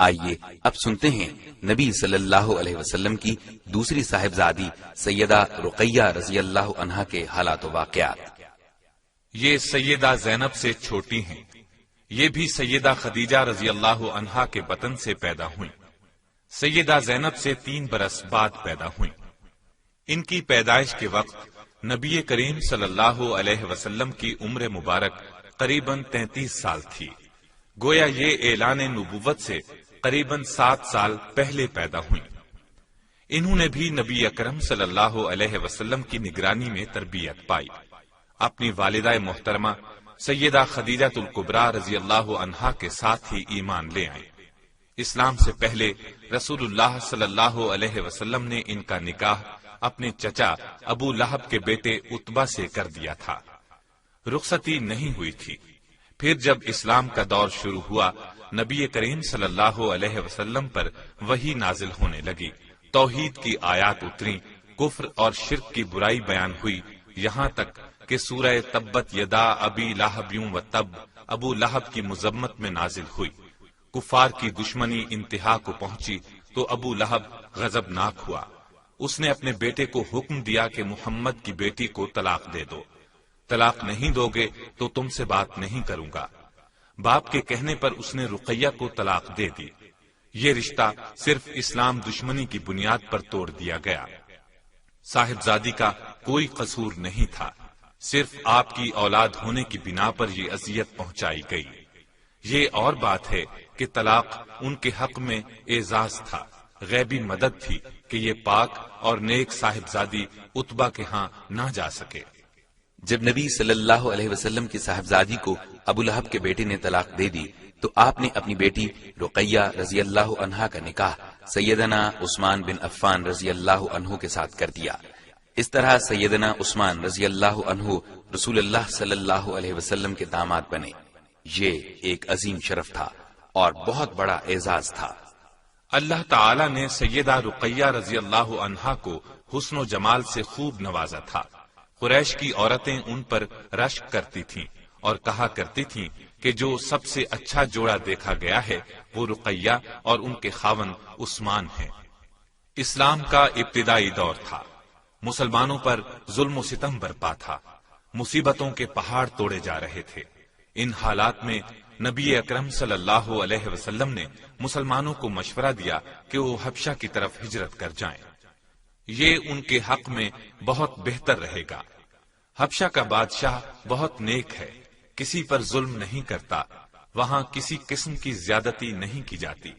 آئیے اب سنتے ہیں نبی صلی اللہ علیہ وسلم کی دوسری صاحبزادی سیدہ رقیہ رضی اللہ عنہا کے حالات و واقعات۔ یہ سیدہ زینب سے چھوٹی ہیں، یہ بھی سیدہ خدیجہ رضی اللہ عنہا کے بطن سے پیدا ہوئیں۔ سیدہ زینب سے 3 برس بعد پیدا ہوئیں۔ ان کی پیدائش کے وقت نبی کریم صلی اللہ علیہ وسلم کی عمر مبارک قریباً 33 سال تھی، گویا یہ اعلان نبوت سے قریباً 7 سال پہلے پیدا ہوئیں۔ انہوں نے بھی نبی اکرم صلی اللہ علیہ وسلم کی نگرانی میں تربیت پائی۔ اپنی والدہ محترمہ سیدہ خدیجہ الکبریٰ رضی اللہ عنہا کے ساتھ ہی ایمان لے آئیں۔ اسلام سے پہلے رسول اللہ صلی اللہ علیہ وسلم نے ان کا نکاح اپنے چچا ابو لہب کے بیٹے عتبہ سے کر دیا تھا۔ رخصتی نہیں ہوئی تھی۔ پھر جب اسلام کا دور شروع ہوا، نبی کریم صلی اللہ علیہ وسلم پر وحی نازل ہونے لگی، توحید کی آیات اتریں، کفر اور شرک کی برائی بیان ہوئی، یہاں تک کہ سورہ تبت یدا ابی لہب و تب ابو لہب کی مذمت میں نازل ہوئی۔ کفار کی دشمنی انتہا کو پہنچی تو ابو لہب غضبناک ہوا۔ اس نے اپنے بیٹے کو حکم دیا کہ محمد کی بیٹی کو طلاق دے دو، طلاق نہیں دو گے تو تم سے بات نہیں کروں گا۔ باپ کے کہنے پر اس نے رقیہ کو طلاق دے دی۔ یہ رشتہ صرف اسلام دشمنی کی بنیاد پر توڑ دیا گیا۔ صاحبزادی کا کوئی قصور نہیں تھا، صرف آپ کی اولاد ہونے کی بنا پر یہ اذیت پہنچائی گئی۔ یہ اور بات ہے کہ طلاق ان کے حق میں اعزاز تھا، غیبی مدد تھی کہ یہ پاک اور نیک صاحبزادی عتبہ کے ہاں نہ جا سکے۔ جب نبی صلی اللہ علیہ وسلم کی صاحبزادی کو ابو لہب کے بیٹے نے طلاق دے دی تو آپ نے اپنی بیٹی رقیہ رضی اللہ عنہا کا نکاح سیدنا عثمان بن عفان رضی اللہ عنہ کے ساتھ کر دیا۔ اس طرح سیدنا عثمان رضی اللہ عنہ رسول اللہ صلی اللہ علیہ وسلم کے داماد بنے۔ یہ ایک عظیم شرف تھا اور بہت بڑا اعزاز تھا۔ اللہ تعالی نے سیدہ رقیہ رضی اللہ عنہا کو حسن و جمال سے خوب نوازا تھا۔ قریش کی عورتیں ان پر رشک کرتی تھیں اور کہا کرتی تھیں کہ جو سب سے اچھا جوڑا دیکھا گیا ہے وہ رقیہ اور ان کے خاوند عثمان ہیں۔ اسلام کا ابتدائی دور تھا، مسلمانوں پر ظلم و ستم برپا تھا، مصیبتوں کے پہاڑ توڑے جا رہے تھے۔ ان حالات میں نبی اکرم صلی اللہ علیہ وسلم نے مسلمانوں کو مشورہ دیا کہ وہ حبشہ کی طرف ہجرت کر جائیں، یہ ان کے حق میں بہت بہتر رہے گا۔ حبشہ کا بادشاہ بہت نیک ہے، کسی پر ظلم نہیں کرتا، وہاں کسی قسم کی زیادتی نہیں کی جاتی،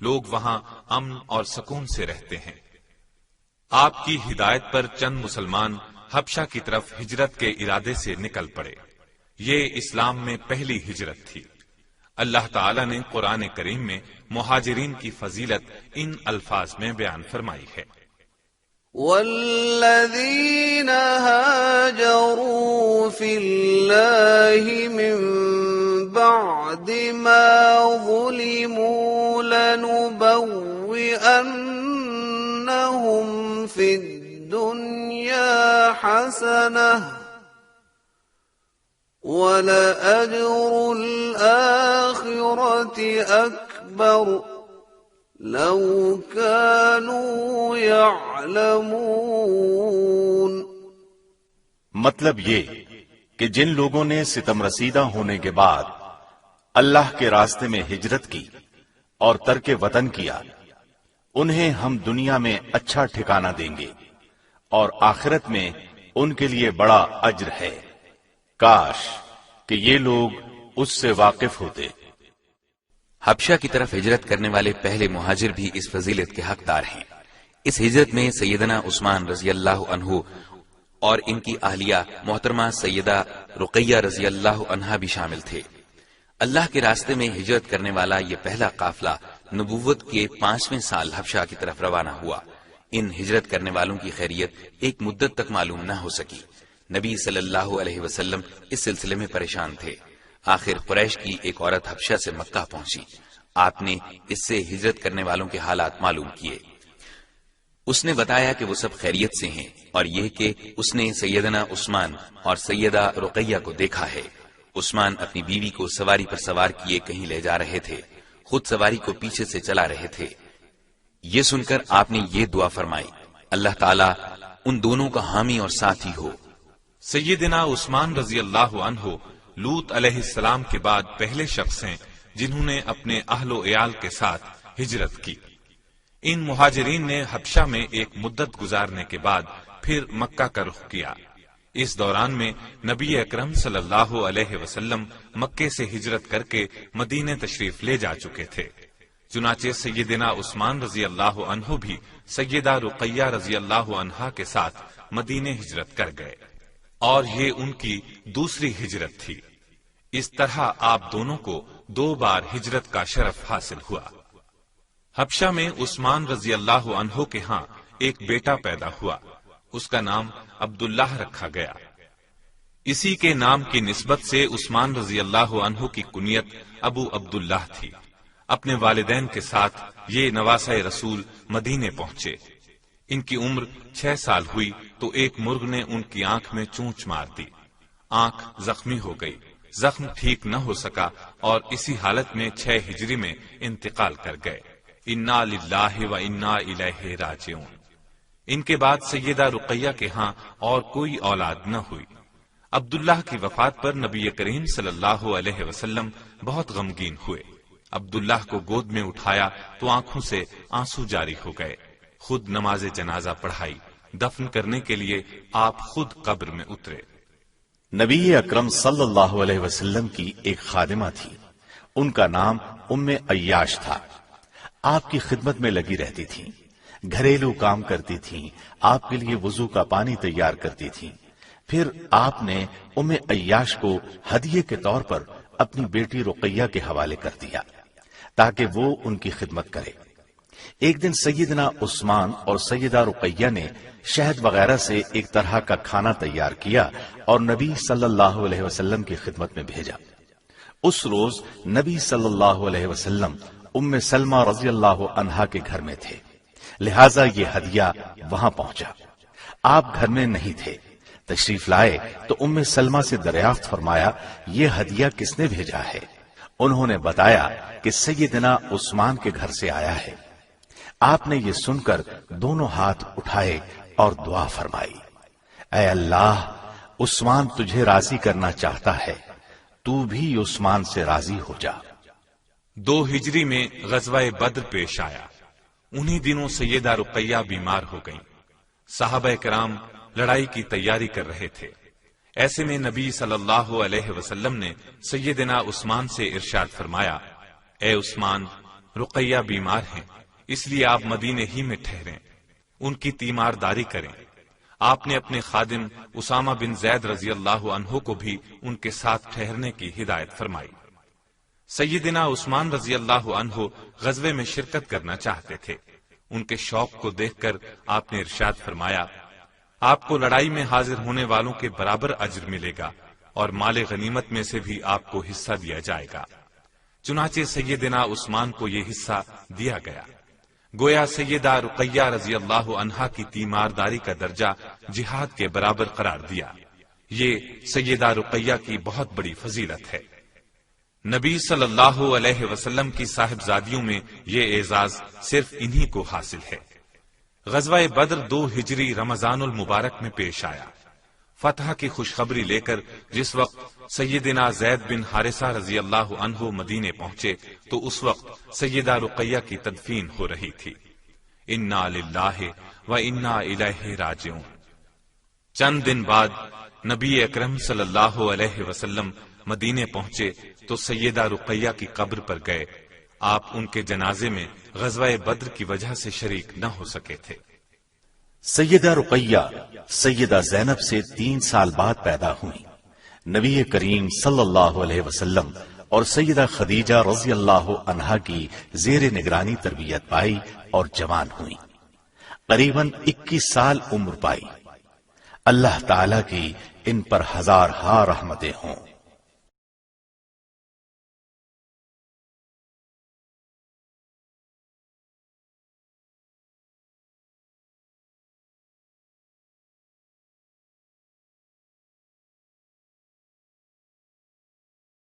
لوگ وہاں امن اور سکون سے رہتے ہیں۔ آپ کی ہدایت پر چند مسلمان حبشہ کی طرف ہجرت کے ارادے سے نکل پڑے۔ یہ اسلام میں پہلی ہجرت تھی۔ اللہ تعالی نے قرآن کریم میں مہاجرین کی فضیلت ان الفاظ میں بیان فرمائی ہے: والذین هاجروا فی اللہ من بعد ما ظلموا لنبوئنہم فی الدنیا حسنہ وَلَأَجْرُ الْآخِرَةِ أَكْبَرُ لَوْ كَانُوا يَعْلَمُونَ۔ مطلب یہ کہ جن لوگوں نے ستم رسیدہ ہونے کے بعد اللہ کے راستے میں ہجرت کی اور ترک وطن کیا، انہیں ہم دنیا میں اچھا ٹھکانہ دیں گے اور آخرت میں ان کے لیے بڑا اجر ہے۔ کاش کہ یہ لوگ اس سے واقف ہوتے۔ حبشہ کی طرف ہجرت کرنے والے پہلے مہاجر بھی اس فضیلت کے حقدار ہیں۔ اس ہجرت میں سیدنا عثمان رضی اللہ عنہ اور ان کی اہلیہ محترمہ سیدہ رقیہ رضی اللہ عنہا بھی شامل تھے۔ اللہ کے راستے میں ہجرت کرنے والا یہ پہلا قافلہ نبوت کے 5ویں سال حبشہ کی طرف روانہ ہوا۔ ان ہجرت کرنے والوں کی خیریت ایک مدت تک معلوم نہ ہو سکی۔ نبی صلی اللہ علیہ وسلم اس سلسلے میں پریشان تھے۔ آخر قریش کی ایک عورت حبشہ سے مکہ پہنچی۔ آپ نے اس سے ہجرت کرنے والوں کے حالات معلوم کیے۔ اس نے بتایا کہ وہ سب خیریت سے ہیں اور یہ کہ اس نے سیدنا عثمان اور سیدہ رقیہ کو دیکھا ہے۔ عثمان اپنی بیوی کو سواری پر سوار کیے کہیں لے جا رہے تھے۔ خود سواری کو پیچھے سے چلا رہے تھے۔ یہ سن کر آپ نے یہ دعا فرمائی، اللہ تعالیٰ ان دونوں کا حامی اور ساتھی ہو۔ سیدنا عثمان رضی اللہ عنہ لوط علیہ السلام کے بعد پہلے شخص ہیں جنہوں نے اپنے اہل و عیال کے ساتھ ہجرت کی۔ ان مہاجرین نے حبشہ میں ایک مدت گزارنے کے بعد پھر مکہ کا رخ کیا۔ اس دوران میں نبی اکرم صلی اللہ علیہ وسلم مکے سے ہجرت کر کے مدینے تشریف لے جا چکے تھے۔ چنانچہ سیدنا عثمان رضی اللہ عنہ بھی سیدہ رقیہ رضی اللہ عنہا کے ساتھ مدینے ہجرت کر گئے، اور یہ ان کی دوسری ہجرت تھی۔ اس طرح آپ دونوں کو 2 بار ہجرت کا شرف حاصل ہوا۔ حبشہ میں عثمان رضی اللہ عنہ کے ہاں ایک بیٹا پیدا ہوا، اس کا نام عبداللہ رکھا گیا۔ اسی کے نام کی نسبت سے عثمان رضی اللہ عنہ کی کنیت ابو عبداللہ تھی۔ اپنے والدین کے ساتھ یہ نواسہ رسول مدینے پہنچے۔ ان کی عمر 6 سال ہوئی تو ایک مرغ نے ان کی آنکھ میں چونچ مار دی، آنکھ زخمی ہو گئی، زخم ٹھیک نہ ہو سکا اور اسی حالت میں 6 ہجری میں انتقال کر گئے۔ انا للہ و انا الیہ راجعون۔ ان کے بعد سیدہ رقیہ کے ہاں اور کوئی اولاد نہ ہوئی۔ عبداللہ کی وفات پر نبی کریم صلی اللہ علیہ وسلم بہت غمگین ہوئے۔ عبداللہ کو گود میں اٹھایا تو آنکھوں سے آنسو جاری ہو گئے۔ خود نماز جنازہ پڑھائی، دفن کرنے کے لیے آپ خود قبر میں اترے۔ نبی اکرم صلی اللہ علیہ وسلم کی ایک خادمہ تھی، ان کا نام ام عیاش تھا۔ آپ کی خدمت میں لگی رہتی تھیں، گھریلو کام کرتی تھیں، آپ کے لیے وضو کا پانی تیار کرتی تھیں۔ پھر آپ نے ام عیاش کو ہدیے کے طور پر اپنی بیٹی رقیہ کے حوالے کر دیا تاکہ وہ ان کی خدمت کرے۔ ایک دن سیدنا عثمان اور سیدہ رقیہ نے شہد وغیرہ سے ایک طرح کا کھانا تیار کیا اور نبی صلی اللہ علیہ وسلم کی خدمت میں بھیجا۔ اس روز نبی صلی اللہ علیہ وسلم ام سلمہ رضی اللہ عنہا کے گھر میں تھے، لہٰذا یہ ہدیہ وہاں پہنچا۔ آپ گھر میں نہیں تھے، تشریف لائے تو ام سلمہ سے دریافت فرمایا، یہ ہدیہ کس نے بھیجا ہے؟ انہوں نے بتایا کہ سیدنا عثمان کے گھر سے آیا ہے۔ آپ نے یہ سن کر دونوں ہاتھ اٹھائے اور دعا فرمائی، اے اللہ، عثمان تجھے راضی کرنا چاہتا ہے، تو بھی عثمان سے راضی ہو جا۔ 2 ہجری میں غزوہ بدر پیش آیا۔ انہی دنوں سیدہ رقیہ بیمار ہو گئیں۔ صحابہ کرام لڑائی کی تیاری کر رہے تھے۔ ایسے میں نبی صلی اللہ علیہ وسلم نے سیدنا عثمان سے ارشاد فرمایا، اے عثمان، رقیہ بیمار ہیں، اس لیے آپ مدینے ہی میں ٹھہریں، ان کی تیمارداری کریں۔ آپ نے اپنے خادم اسامہ بن زید رضی اللہ عنہ کو بھی ان کے ساتھ ٹھہرنے کی ہدایت فرمائی۔ سیدنا عثمان رضی اللہ عنہ غزوے میں شرکت کرنا چاہتے تھے۔ ان کے شوق کو دیکھ کر آپ نے ارشاد فرمایا، آپ کو لڑائی میں حاضر ہونے والوں کے برابر اجر ملے گا اور مال غنیمت میں سے بھی آپ کو حصہ دیا جائے گا۔ چنانچہ سیدنا عثمان کو یہ حصہ دیا گیا۔ گویا سیدہ رقیہ رضی اللہ عنہا کی تیمارداری کا درجہ جہاد کے برابر قرار دیا۔ یہ سیدہ رقیہ کی بہت بڑی فضیلت ہے۔ نبی صلی اللہ علیہ وسلم کی صاحبزادیوں میں یہ اعزاز صرف انہی کو حاصل ہے۔ غزوہ بدر 2 ہجری رمضان المبارک میں پیش آیا۔ فتح کی خوشخبری لے کر جس وقت سیدنا زید بن حارثہ رضی اللہ عنہ مدینے پہنچے تو اس وقت سیدہ رقیہ کی تدفین ہو رہی تھی۔ انا للہ و انا الیہ راجعون۔ چند دن بعد نبی اکرم صلی اللہ علیہ وسلم مدینے پہنچے تو سیدہ رقیہ کی قبر پر گئے۔ آپ ان کے جنازے میں غزوہ بدر کی وجہ سے شریک نہ ہو سکے تھے۔ سیدہ رقیہ سیدہ زینب سے 3 سال بعد پیدا ہوئی۔ نبی کریم صلی اللہ علیہ وسلم اور سیدہ خدیجہ رضی اللہ عنہا کی زیر نگرانی تربیت پائی اور جوان ہوئی۔ قریباً 21 سال عمر پائی۔ اللہ تعالی کی ان پر ہزارہا رحمتیں ہوں۔